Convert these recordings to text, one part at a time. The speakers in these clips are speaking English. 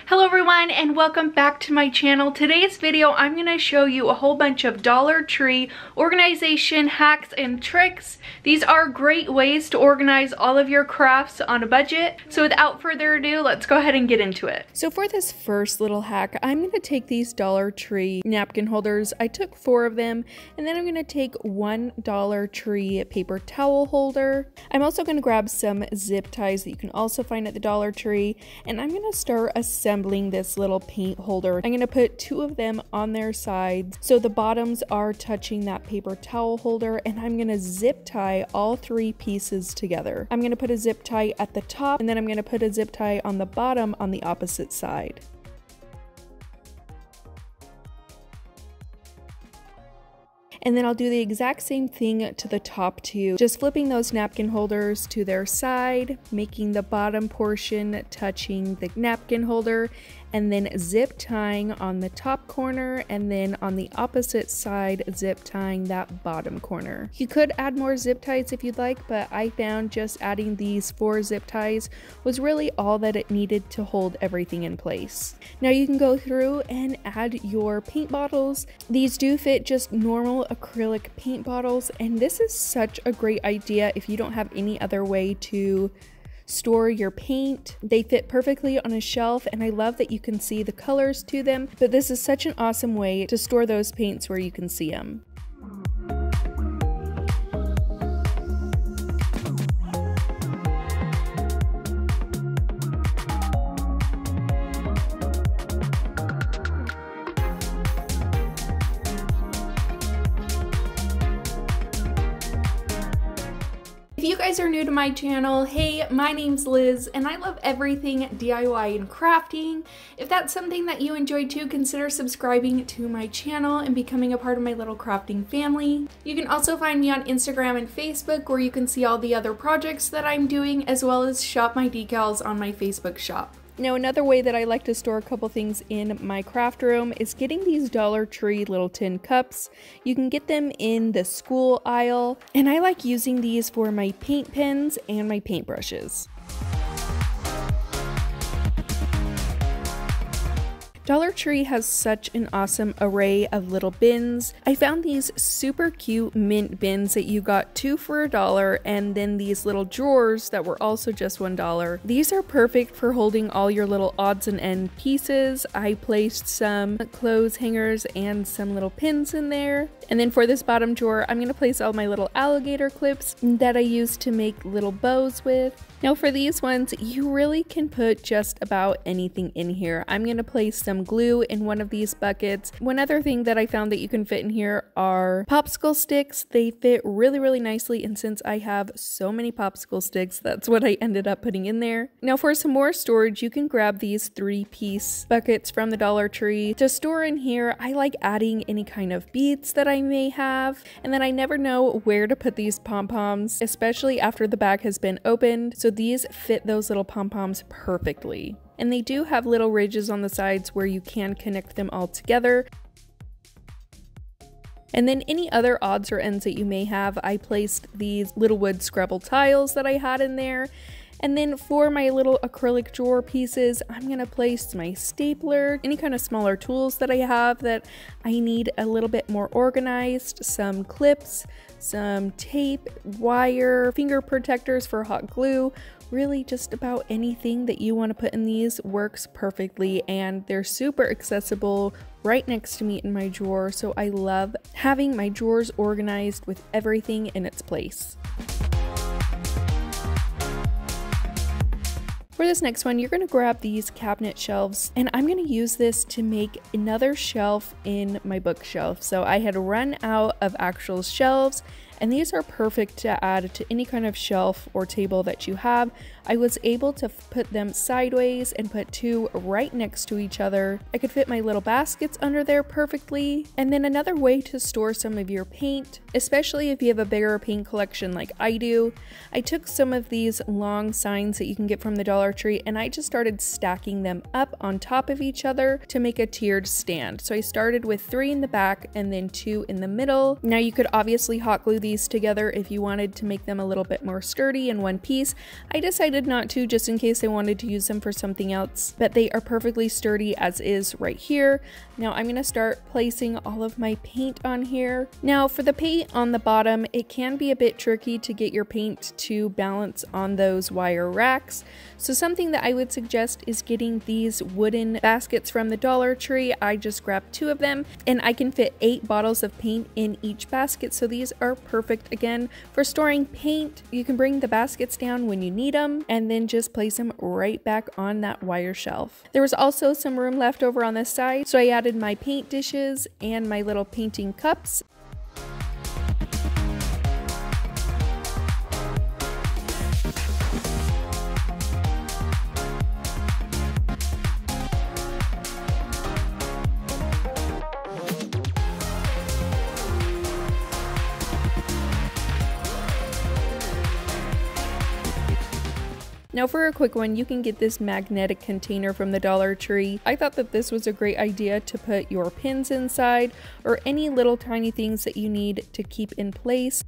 Hello everyone and welcome back to my channel. Today's video I'm going to show you a whole bunch of Dollar Tree organization hacks and tricks. These are great ways to organize all of your crafts on a budget. So without further ado, let's go ahead and get into it. So for this first little hack, I'm going to take these Dollar Tree napkin holders. I took 4 of them, and then I'm going to take one Dollar Tree paper towel holder. I'm also going to grab some zip ties that you can also find at the Dollar Tree, and I'm going to start assembling this little paint holder. I'm going to put 2 of them on their sides so the bottoms are touching that paper towel holder, and I'm going to zip tie all 3 pieces together. I'm going to put a zip tie at the top, and then I'm going to put a zip tie on the bottom on the opposite side. And then I'll do the exact same thing to the top 2, just flipping those napkin holders to their side, making the bottom portion touching the napkin holder, and then zip tying on the top corner, and then on the opposite side zip tying that bottom corner. You could add more zip ties if you'd like, but I found just adding these 4 zip ties was really all that it needed to hold everything in place. Now you can go through and add your paint bottles. These do fit just normal acrylic paint bottles, and this is such a great idea if you don't have any other way to store your paint. They fit perfectly on a shelf, and I love that you can see the colors to them, but this is such an awesome way to store those paints where you can see them. If you guys are new to my channel, hey, my name's Liz and I love everything DIY and crafting. If that's something that you enjoy too, consider subscribing to my channel and becoming a part of my little crafting family. You can also find me on Instagram and Facebook, where you can see all the other projects that I'm doing, as well as shop my decals on my Facebook shop. Now, another way that I like to store a couple things in my craft room is getting these Dollar Tree little tin cups. You can get them in the school aisle, and I like using these for my paint pens and my paintbrushes. Dollar Tree has such an awesome array of little bins. I found these super cute mint bins that you got 2 for $1, and then these little drawers that were also just $1. These are perfect for holding all your little odds and end pieces. I placed some clothes hangers and some little pins in there. And then for this bottom drawer, I'm going to place all my little alligator clips that I use to make little bows with. Now for these ones, you really can put just about anything in here. I'm going to place some glue in one of these buckets. One other thing that I found that you can fit in here are popsicle sticks. They fit really nicely, and since I have so many popsicle sticks, that's what I ended up putting in there. Now for some more storage, you can grab these 3-piece buckets from the Dollar Tree. To store in here, I like adding any kind of beads that I may have, and then I never know where to put these pom-poms, especially after the bag has been opened. So these fit those little pom-poms perfectly. And they do have little ridges on the sides where you can connect them all together. And then any other odds or ends that you may have, I placed these little wood Scrabble tiles that I had in there. And then for my little acrylic drawer pieces, I'm going to place my stapler, any kind of smaller tools that I have that I need a little bit more organized, some clips, some tape, wire, finger protectors for hot glue. Really just about anything that you want to put in these works perfectly, and they're super accessible right next to me in my drawer, so I love having my drawers organized with everything in its place. For this next one, you're going to grab these cabinet shelves, and I'm going to use this to make another shelf in my bookshelf. So I had run out of actual shelves, and these are perfect to add to any kind of shelf or table that you have. I was able to put them sideways and put 2 right next to each other. I could fit my little baskets under there perfectly. And then another way to store some of your paint, especially if you have a bigger paint collection like I do, I took some of these long signs that you can get from the Dollar Tree, and I just started stacking them up on top of each other to make a tiered stand. So I started with 3 in the back and then 2 in the middle. Now you could obviously hot glue these together if you wanted to make them a little bit more sturdy in one piece. I decided not to, just in case I wanted to use them for something else, but they are perfectly sturdy as is right here. Now I'm going to start placing all of my paint on here. Now for the paint on the bottom, it can be a bit tricky to get your paint to balance on those wire racks. So something that I would suggest is getting these wooden baskets from the Dollar Tree. I just grabbed 2 of them and I can fit 8 bottles of paint in each basket. So these are perfect again for storing paint. You can bring the baskets down when you need them and then just place them right back on that wire shelf. There was also some room left over on this side, so I added my paint dishes and my little painting cups. Now for a quick one, you can get this magnetic container from the Dollar Tree. I thought that this was a great idea to put your pins inside or any little tiny things that you need to keep in place.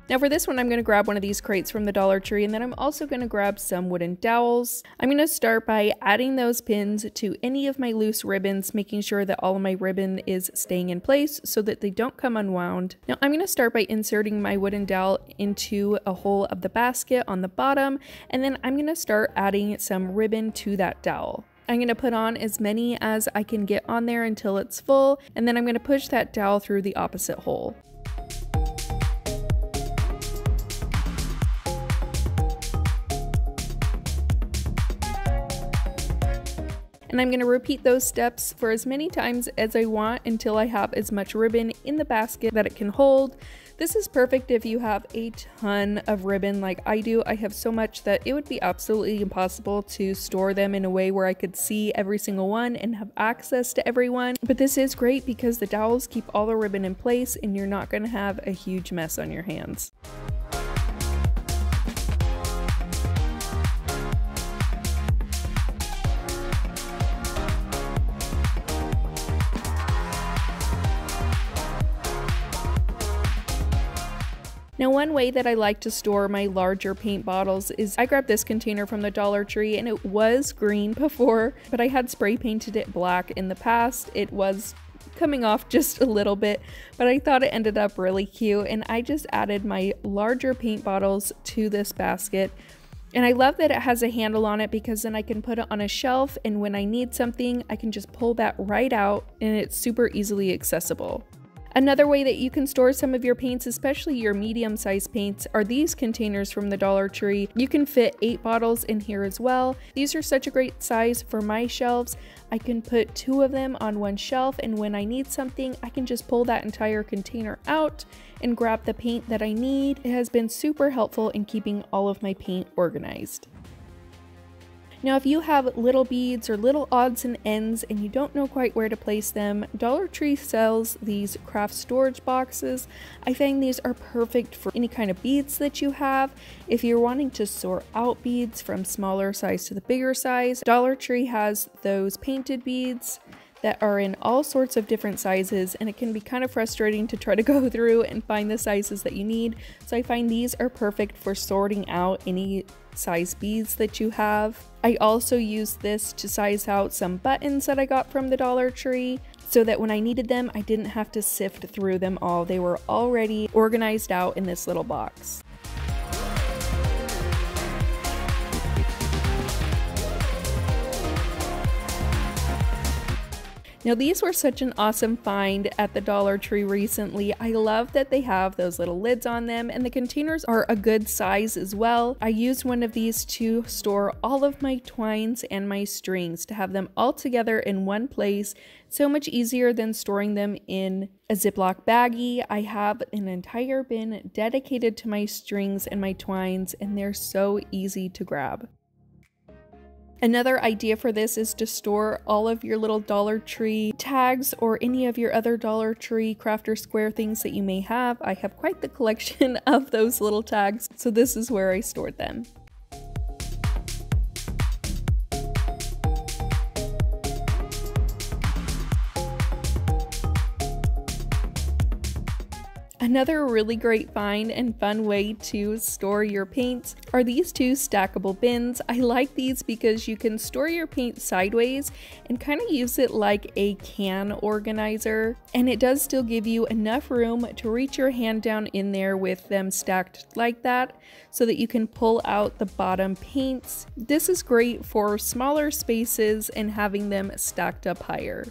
Now for this one, I'm going to grab one of these crates from the Dollar Tree, and then I'm also going to grab some wooden dowels. I'm going to start by adding those pins to any of my loose ribbons, making sure that all of my ribbon is staying in place so that they don't come unwound. Now I'm going to start by inserting my wooden dowel into a hole of the basket on the bottom, and then I'm going to start adding some ribbon to that dowel. I'm going to put on as many as I can get on there until it's full, and then I'm going to push that dowel through the opposite hole. And I'm going to repeat those steps for as many times as I want until I have as much ribbon in the basket that it can hold. This is perfect if you have a ton of ribbon like I do. I have so much that it would be absolutely impossible to store them in a way where I could see every single one and have access to everyone. But this is great because the dowels keep all the ribbon in place and you're not going to have a huge mess on your hands. Now one way that I like to store my larger paint bottles is I grabbed this container from the Dollar Tree, and it was green before, but I had spray painted it black in the past. It was coming off just a little bit, but I thought it ended up really cute, and I just added my larger paint bottles to this basket. And I love that it has a handle on it because then I can put it on a shelf, and when I need something I can just pull that right out and it's super easily accessible. Another way that you can store some of your paints, especially your medium-sized paints, are these containers from the Dollar Tree. You can fit 8 bottles in here as well. These are such a great size for my shelves. I can put 2 of them on one shelf, and when I need something, I can just pull that entire container out and grab the paint that I need. It has been super helpful in keeping all of my paint organized. Now if you have little beads or little odds and ends and you don't know quite where to place them, Dollar Tree sells these craft storage boxes. I find these are perfect for any kind of beads that you have. If you're wanting to sort out beads from smaller size to the bigger size, Dollar Tree has those painted beads that are in all sorts of different sizes, and it can be kind of frustrating to try to go through and find the sizes that you need. So I find these are perfect for sorting out any size beads that you have. I also used this to size out some buttons that I got from the Dollar Tree so that when I needed them, I didn't have to sift through them all. They were already organized out in this little box. Now these were such an awesome find at the Dollar Tree recently. I love that they have those little lids on them, and the containers are a good size as well. I used one of these to store all of my twines and my strings, to have them all together in one place. So much easier than storing them in a Ziploc baggie. I have an entire bin dedicated to my strings and my twines, and they're so easy to grab. Another idea for this is to store all of your little Dollar Tree tags or any of your other Dollar Tree Crafter Square things that you may have. I have quite the collection of those little tags, so this is where I stored them. Another really great find and fun way to store your paints are these two stackable bins. I like these because you can store your paint sideways and kind of use it like a can organizer, and it does still give you enough room to reach your hand down in there with them stacked like that so that you can pull out the bottom paints. This is great for smaller spaces and having them stacked up higher.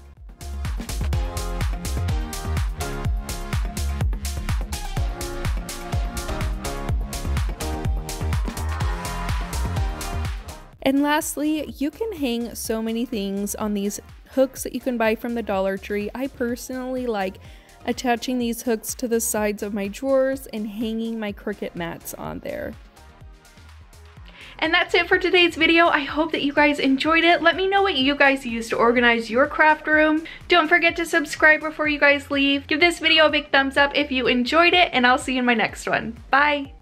And lastly, you can hang so many things on these hooks that you can buy from the Dollar Tree. I personally like attaching these hooks to the sides of my drawers and hanging my Cricut mats on there. And that's it for today's video. I hope that you guys enjoyed it. Let me know what you guys use to organize your craft room. Don't forget to subscribe before you guys leave. Give this video a big thumbs up if you enjoyed it, and I'll see you in my next one. Bye!